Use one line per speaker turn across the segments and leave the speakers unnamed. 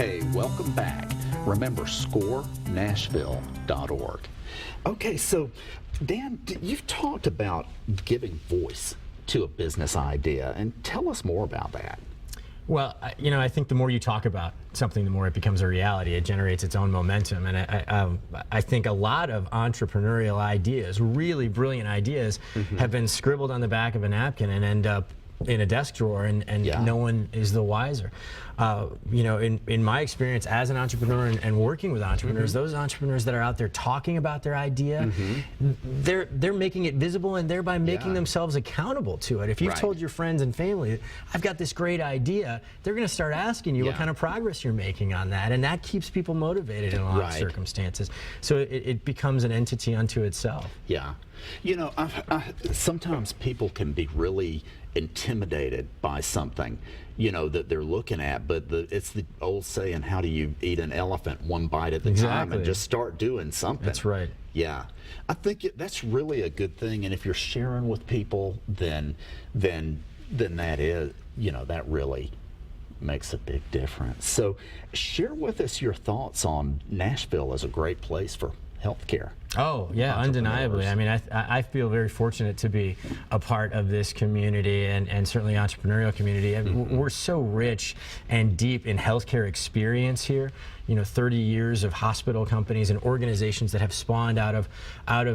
Hey, welcome back. Remember, scorenashville.org. Okay, so Dan, you've talked about giving voice to a business idea, and tell us more about that.
Well, I think the more you talk about something, the more it becomes a reality. It generates its own momentum. And I think a lot of entrepreneurial ideas, really brilliant ideas, have been scribbled on the back of a napkin and end up in a desk drawer, and no one is the wiser. In my experience as an entrepreneur and working with entrepreneurs, those entrepreneurs that are out there talking about their idea, they're making it visible and thereby making themselves accountable to it. If you've told your friends and family, I've got this great idea, they're going to start asking you what kind of progress you're making on that, and that keeps people motivated in a lot of circumstances. So it becomes an entity unto itself.
Yeah. Sometimes people can be really intimidated by something, that they're looking at, but it's the old saying, how do you eat an elephant one bite at a time, and just start doing something.
That's right.
Yeah. I think that's really a good thing, and if you're sharing with people, then that is, that really makes a big difference. So share with us your thoughts on Nashville as a great place for healthcare.
Oh, yeah, undeniably. I mean, I feel very fortunate to be a part of this community and certainly entrepreneurial community. I mean, we're so rich and deep in healthcare experience here. 30 years of hospital companies and organizations that have spawned out of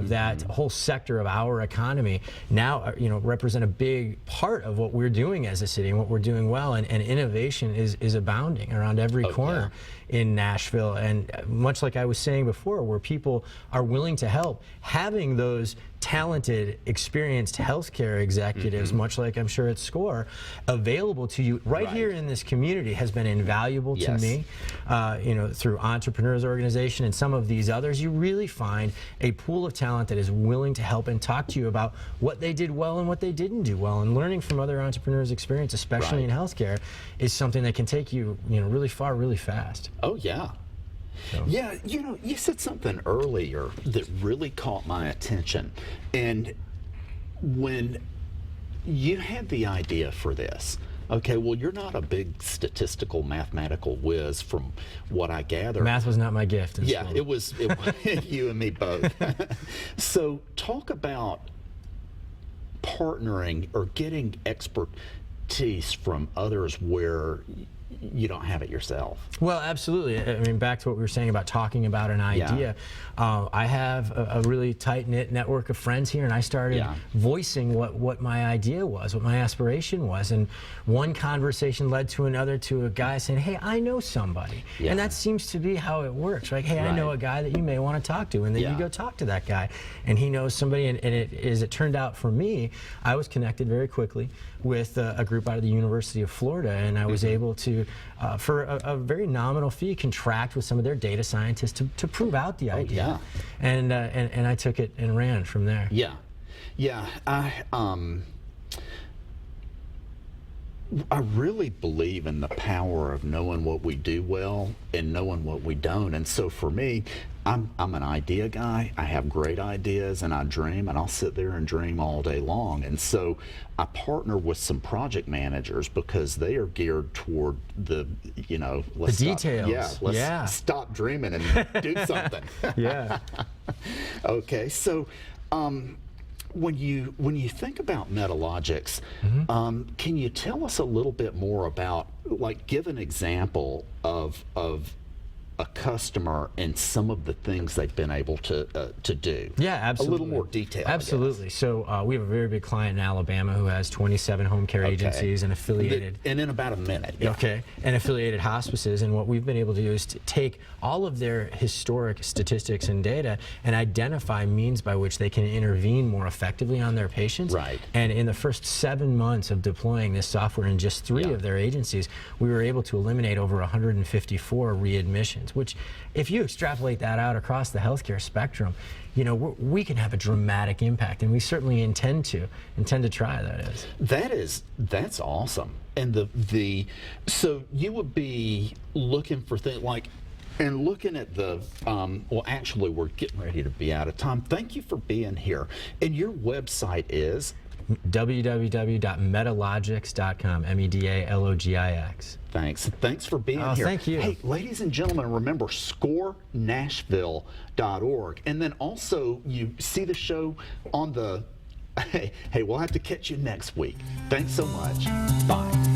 that whole sector of our economy now, represent a big part of what we're doing as a city and what we're doing well. And innovation is abounding around every corner in Nashville. And much like I was saying before, where people are willing to help, having those talented, experienced healthcare executives, much like I'm sure at SCORE, available to you right here in this community has been invaluable to me. Through Entrepreneurs Organization and some of these others, you really find a pool of talent that is willing to help and talk to you about what they did well and what they didn't do well. And learning from other entrepreneurs' experience, especially in healthcare, is something that can take you, really far, really fast.
Oh, yeah. So. Yeah, you said something earlier that really caught my attention. And when you had the idea for this, okay, well, you're not a big statistical, mathematical whiz from what I gather.
Math was not my gift.
Yeah, it was you and me both. So talk about partnering or getting expertise from others where you don't have it yourself.
Well, absolutely. I mean, back to what we were saying about talking about an idea. I have a really tight-knit network of friends here, and I started voicing what my idea was, what my aspiration was, and one conversation led to another, to a guy saying, hey, I know somebody. And that seems to be how it works, right? Hey, I know a guy that you may want to talk to, and then you go talk to that guy, and he knows somebody, and as it turned out for me, I was connected very quickly with a group out of the University of Florida, and I was able to, for a very nominal fee, contract with some of their data scientists to prove out the idea. And I took it and ran from there.
I really believe in the power of knowing what we do well and knowing what we don't. And so for me, I'm an idea guy. I have great ideas and I dream, and I'll sit there and dream all day long. And so I partner with some project managers because they are geared toward the
details.
Let's stop dreaming and do something. Okay, so when you think about Medalogix, can you tell us a little bit more about, give an example of a customer and some of the things they've been able to do?
Yeah, absolutely.
A little more detail.
Absolutely. So we have a very big client in Alabama who has 27 home care agencies and affiliated.
And in about a minute.
And affiliated hospices. And what we've been able to do is to take all of their historic statistics and data and identify means by which they can intervene more effectively on their patients. And in the first 7 months of deploying this software in just 3 of their agencies, we were able to eliminate over 154 readmissions. Which, if you extrapolate that out across the healthcare spectrum, we can have a dramatic impact, and we certainly intend to try.
That's awesome. And so you would be looking for things like, and looking at the well, actually, we're getting ready to be out of time. Thank you for being here. And your website is
www.medalogix.com, Medalogix.
Thanks for being here.
Thank you.
Hey, ladies and gentlemen, remember scorenashville.org. And then also, you see the show on the... Hey, we'll have to catch you next week. Thanks so much. Bye.